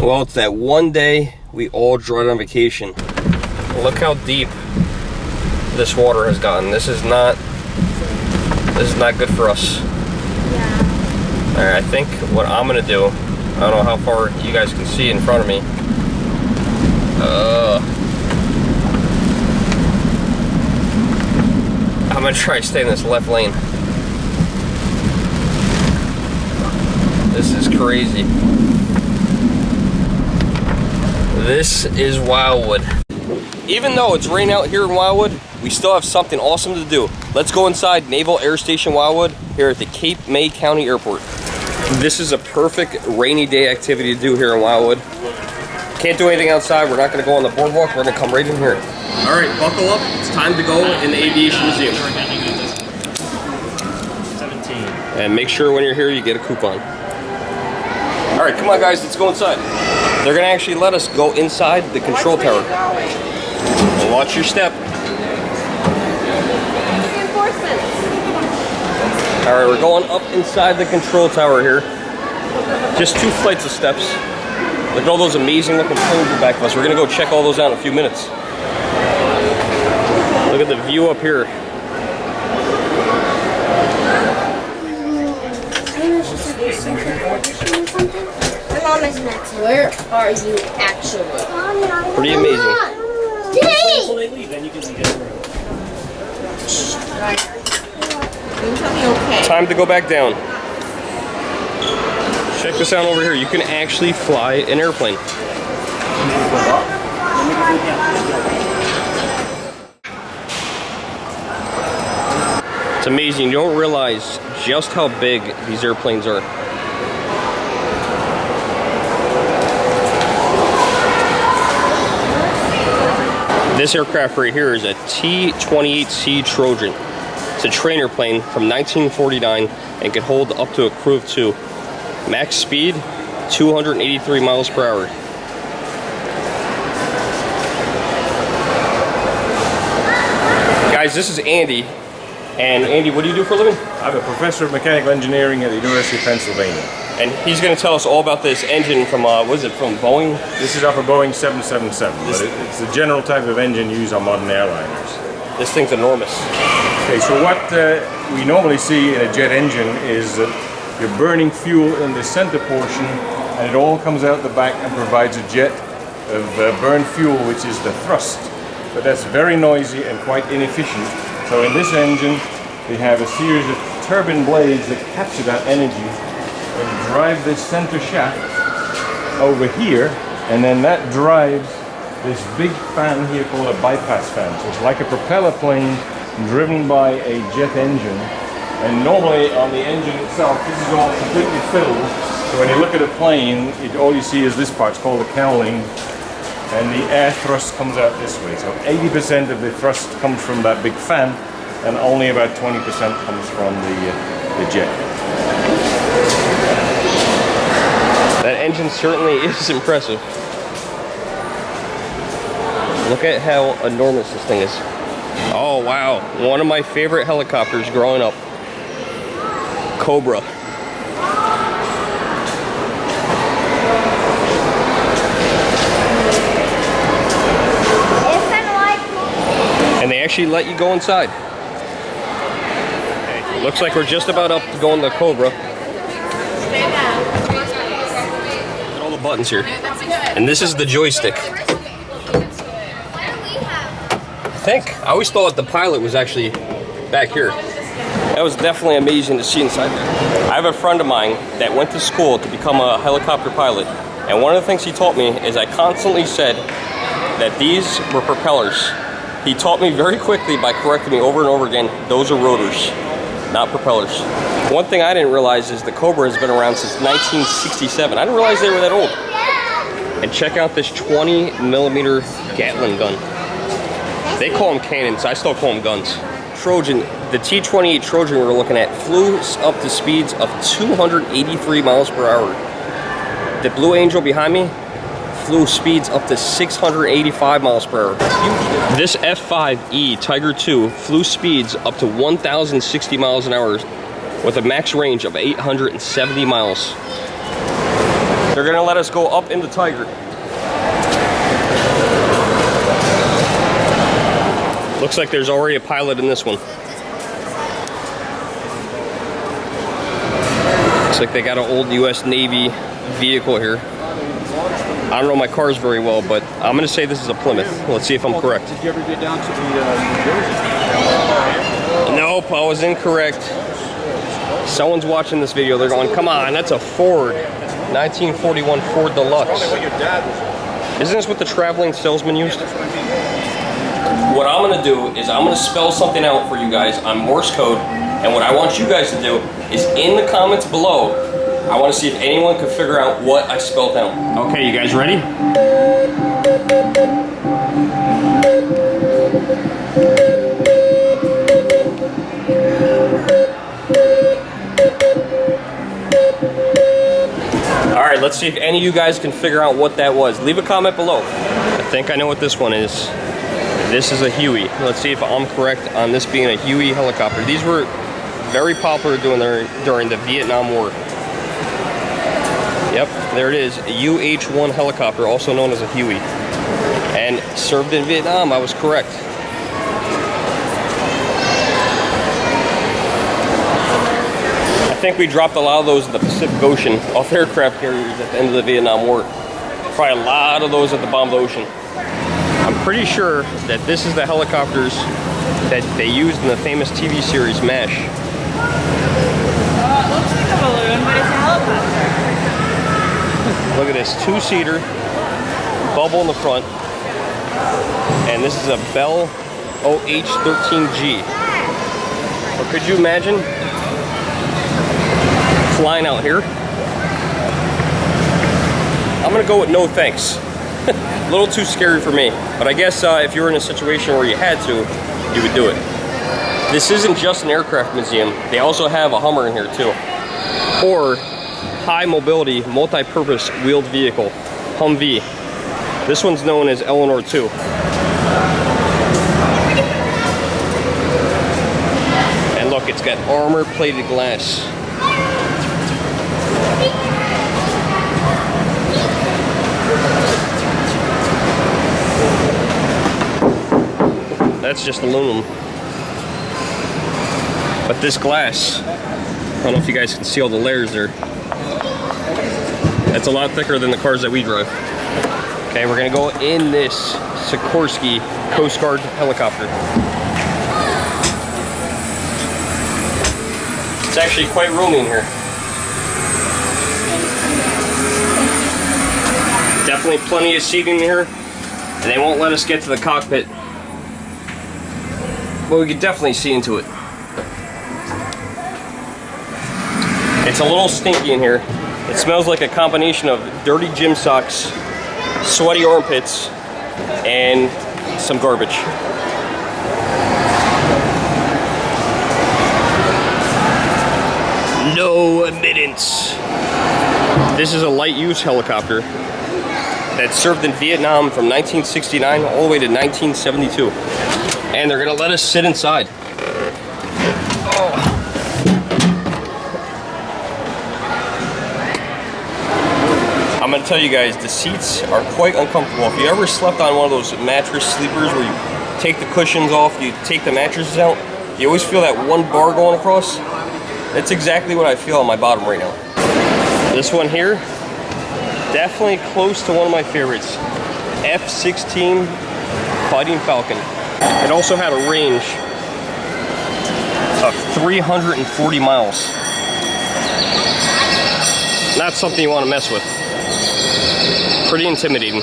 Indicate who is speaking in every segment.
Speaker 1: Well, it's that one day we all dread on vacation. Look how deep this water has gotten. This is not good for us.
Speaker 2: Yeah.
Speaker 1: Alright, I think what I'm gonna do, I don't know how far you guys can see in front of me. I'm gonna try to stay in this left lane. This is crazy. This is Wildwood. Even though it's raining out here in Wildwood, we still have something awesome to do. Let's go inside Naval Air Station Wildwood here at the Cape May County Airport. This is a perfect rainy day activity to do here in Wildwood. Can't do anything outside. We're not going to go on the boardwalk. We're going to come right in here. All right, buckle up. It's time to go in the Aviation Museum.
Speaker 3: 17.
Speaker 1: And make sure when you're here you get a coupon. All right, come on guys, let's go inside. They're going to actually let us go inside the control tower. And watch your step. All right, we're going up inside the control tower here. Just 2 flights of steps. Look at all those amazing looking planes in the back of us. We're gonna go check all those out in a few minutes. Look at the view up here.
Speaker 2: Where are you actually?
Speaker 1: Pretty amazing.
Speaker 3: So they leave, then you can get
Speaker 2: Okay.
Speaker 1: Time to go back down. Check this out over here. You can actually fly an airplane. It's amazing. You don't realize just how big these airplanes are. This aircraft right here is a T-28C Trojan. It's a trainer plane from 1949 and can hold up to a crew of 2. Max speed, 283 miles per hour. Guys, this is Andy. And Andy, what do you do for a living?
Speaker 4: I'm a professor of mechanical engineering at the University of Pennsylvania.
Speaker 1: And he's going to tell us all about this engine from, what is it, from Boeing?
Speaker 4: This is off a Boeing 777, but it's the general type of engine used on modern airliners.
Speaker 1: This thing's enormous.
Speaker 4: Okay, so what we normally see in a jet engine is that you're burning fuel in the center portion and it all comes out the back and provides a jet of burned fuel, which is the thrust. But that's very noisy and quite inefficient. So in this engine, we have a series of turbine blades that capture that energy and drive this center shaft over here, and then that drives this big fan here called a bypass fan. So it's like a propeller plane driven by a jet engine. And normally on the engine itself, this is all completely filled. So when you look at a plane, all you see is this part. It's called the cowling. And the air thrust comes out this way. So 80% of the thrust comes from that big fan, and only about 20% comes from the jet.
Speaker 1: That engine certainly is impressive. Look at how enormous this thing is. Oh wow, one of my favorite helicopters growing up. Cobra. And they actually let you go inside. Okay, looks like we're just about up to go in the Cobra. Look at all the buttons here. And this is the joystick. I always thought the pilot was actually back here. That was definitely amazing to see inside there. I have a friend of mine that went to school to become a helicopter pilot, and one of the things he taught me is I constantly said that these were propellers. He taught me very quickly by correcting me over and over again, those are rotors, not propellers. One thing I didn't realize is the Cobra has been around since 1967. I didn't realize they were that old. And check out this 20mm Gatling gun. They call them cannons, I still call them guns. Trojan, the T-28 Trojan we're looking at flew up to speeds of 283 miles per hour. The Blue Angel behind me flew speeds up to 685 miles per hour. This F-5E Tiger II flew speeds up to 1,060 miles an hour with a max range of 870 miles. They're gonna let us go up in the Tiger. Looks like there's already a pilot in this one. Looks like they got an old US Navy vehicle here. I don't know my cars very well, but I'm gonna say this is a Plymouth. Let's see if I'm correct.
Speaker 5: Did you ever get down to the New Jersey?
Speaker 1: Nope, I was incorrect. Someone's watching this video, they're going, come on, that's a Ford. 1941 Ford Deluxe. Isn't this what the traveling salesman used? What I'm gonna do is I'm gonna spell something out for you guys on Morse code, and what I want you guys to do is in the comments below, I want to see if anyone can figure out what I spelled out. Okay, you guys ready? All right, let's see if any of you guys can figure out what that was. Leave a comment below. I think I know what this one is. This is a Huey. Let's see if I'm correct on this being a Huey helicopter. These were very popular during the Vietnam War. Yep, there it is, a UH-1 helicopter, also known as a Huey. And served in Vietnam, I was correct. I think we dropped a lot of those in the Pacific Ocean off aircraft carriers at the end of the Vietnam War. Probably a lot of those at the bottom of the ocean. I'm pretty sure that this is the helicopters that they used in the famous TV series MASH.
Speaker 2: It looks like a balloon, but it's a helicopter.
Speaker 1: Look at this, two-seater, bubble in the front, and this is a Bella.On 13G. But could you imagine flying out here? I'm gonna go with no thanks. A little too scary for me, but I guess if you were in a situation where you had to, you would do it. This isn't just an aircraft museum. They also have a Hummer in here too. Or high mobility, multi-purpose wheeled vehicle, Humvee. This one's known as Eleanor 2. And look, it's got armor-plated glass. That's just aluminum. But this glass, I don't know if you guys can see all the layers there. That's a lot thicker than the cars that we drive. Okay, we're gonna go in this Sikorsky Coast Guard helicopter. It's actually quite roomy in here. Definitely plenty of seating in here, and they won't let us get to the cockpit. But we could definitely see into it. It's a little stinky in here. It smells like a combination of dirty gym socks, sweaty armpits, and some garbage. No admittance. This is a light use helicopter that served in Vietnam from 1969 all the way to 1972. And they're gonna let us sit inside. I'm gonna tell you guys, the seats are quite uncomfortable. If you ever slept on one of those mattress sleepers where you take the cushions off, you take the mattresses out, you always feel that one bar going across? That's exactly what I feel on my bottom right now. This one here, definitely close to one of my favorites. F-16 Fighting Falcon. It also had a range of 340 miles. Not something you want to mess with. Pretty intimidating.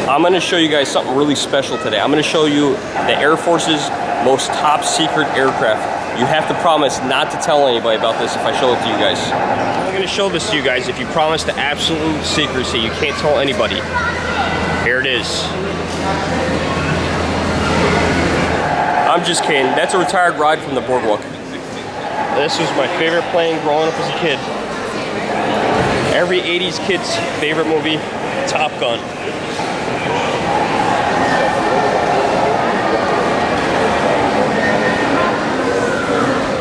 Speaker 1: I'm going to show you guys something really special today. I'm going to show you the Air Force's most top secret aircraft. You have to promise not to tell anybody about this if I show it to you guys. I'm going to show this to you guys if you promise to absolute secrecy. You can't tell anybody. Here it is. I'm just kidding. That's a retired ride from the Boardwalk. This was my favorite plane growing up as a kid. Every 80s kid's favorite movie, Top Gun.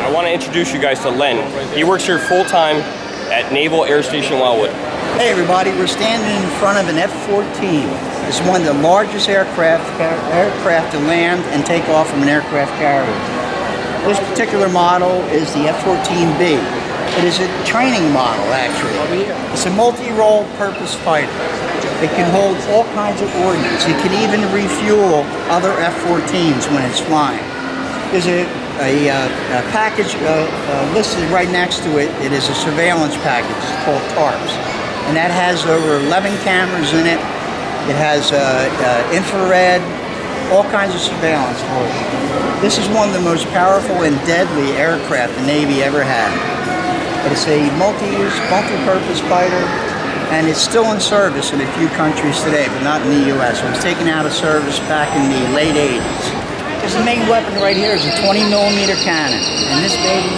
Speaker 1: I want to introduce you guys to Len. He works here full time at Naval Air Station Wildwood.
Speaker 6: Hey everybody, we're standing in front of an F-14. It's one of the largest aircraft to land and take off from an aircraft carrier. This particular model is the F-14B. It is a training model actually. It's a multi-role purpose fighter. It can hold all kinds of ordnance. It can even refuel other F-14s when it's flying. There's a package listed right next to it. It is a surveillance package. It's called TARPS. And that has over 11 cameras in it. It has infrared, all kinds of surveillance for it. This is one of the most powerful and deadly aircraft the Navy ever had. It's a multi-use, multi-purpose fighter, and it's still in service in a few countries today, but not in the U.S. It was taken out of service back in the late 80s. Because the main weapon right here is a 20mm cannon, and this baby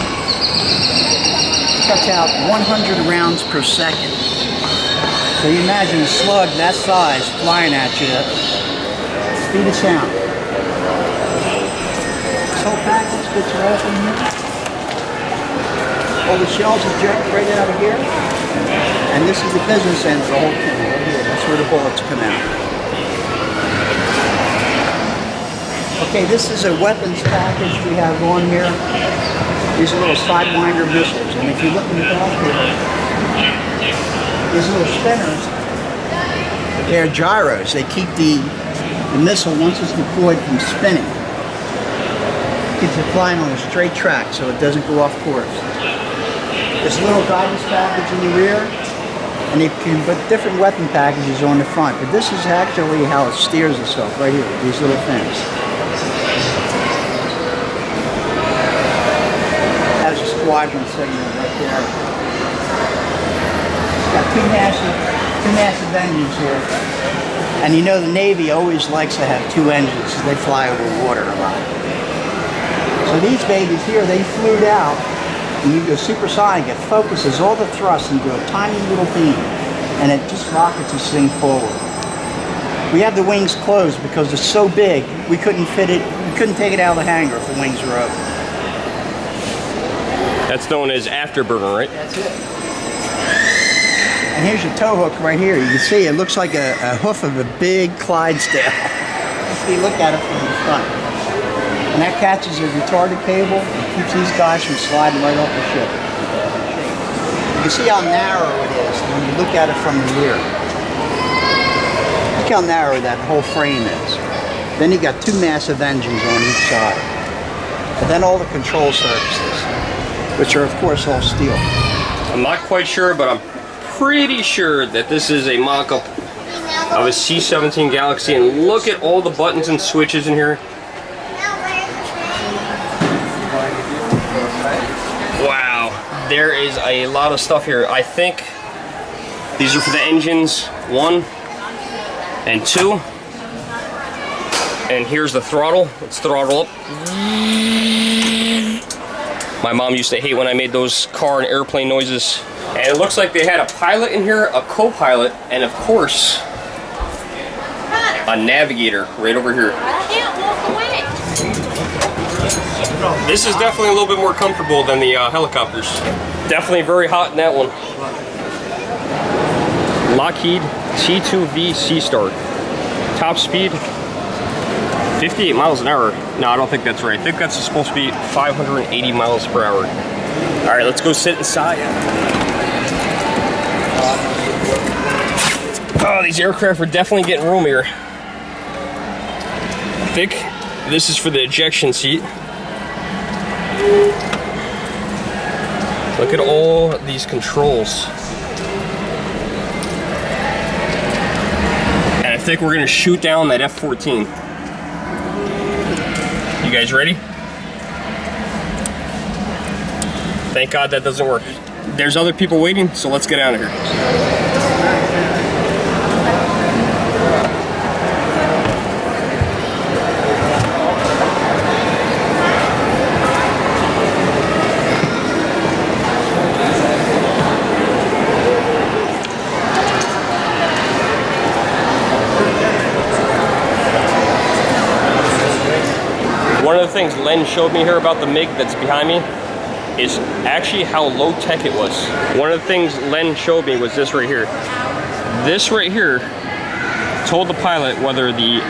Speaker 6: cuts out 100 rounds per second. So you imagine a slug that size flying at you, speed of sound. This whole package fits right in here. All the shells eject right out of here. And this is the business end of the whole thing right here. That's where the bullets come out. Okay, this is a weapons package we have on here. These are little Sidewinder missiles. And if you look in the back here, these little spinners, they're gyros. They keep the missile, once it's deployed, from spinning. Keeps it flying on a straight track so it doesn't go off course. There's a little guidance package in the rear, and you can put different weapon packages on the front. But this is actually how it steers itself, right here, these little things. Has a squadron signal right there. Got two massive engines here. And you know the Navy always likes to have two engines because they fly over water a lot. So these babies here, they flew out, and you go supersonic, it focuses all the thrust into a tiny little beam, and it just rockets this thing forward. We have the wings closed because it's so big, we couldn't fit it, we couldn't take it out of the hangar if the wings were open.
Speaker 1: That's known as afterburner, right?
Speaker 6: That's it. And here's your tow hook right here. You can see it looks like a hoof of a big Clydesdale. If you look at it from the front. And that catches a retarded cable and keeps these guys from sliding right off the ship. You can see how narrow it is when you look at it from the rear. Look how narrow that whole frame is. Then you got two massive engines on each side. And then all the control surfaces, which are of course all steel.
Speaker 1: I'm not quite sure, but I'm pretty sure that this is a mock-up of a C-17 Galaxy, and look at all the buttons and switches in here. Wow, there is a lot of stuff here. I think these are for the engines 1 and 2. And here's the throttle. Let's throttle up. My mom used to hate when I made those car and airplane noises. And it looks like they had a pilot in here, a co-pilot, and of course, a navigator right over here.
Speaker 2: I can't walk away.
Speaker 1: This is definitely a little bit more comfortable than the helicopters. Definitely very hot in that one. Lockheed T2V Seastar. Top speed, 58 miles an hour. No, I don't think that's right. I think that's supposed to be 580 miles per hour. All right, let's go sit inside. Oh, these aircraft are definitely getting roomier. I think this is for the ejection seat. Look at all these controls. And I think we're gonna shoot down that F-14. You guys ready? Thank God that doesn't work. There's other people waiting, so let's get out of here. One of the things Len showed me here about the MiG that's behind me is actually how low tech it was. One of the things Len showed me was this right here. This right here told the pilot whether the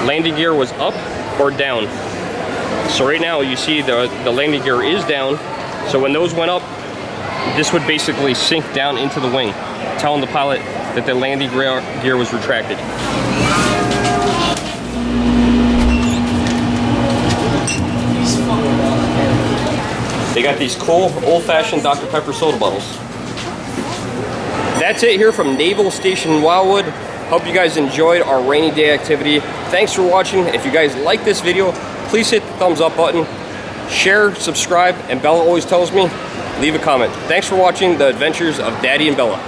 Speaker 1: landing gear was up or down. So right now you see the landing gear is down. So when those went up, this would basically sink down into the wing, telling the pilot that the landing gear was retracted. They got these cool old-fashioned Dr. Pepper soda bottles. That's it here from Naval Station Wildwood. Hope you guys enjoyed our rainy day activity. Thanks for watching. If you guys like this video, please hit the thumbs up button, share, subscribe, and Bella always tells me, leave a comment. Thanks for watching the adventures of Daddy and Bella.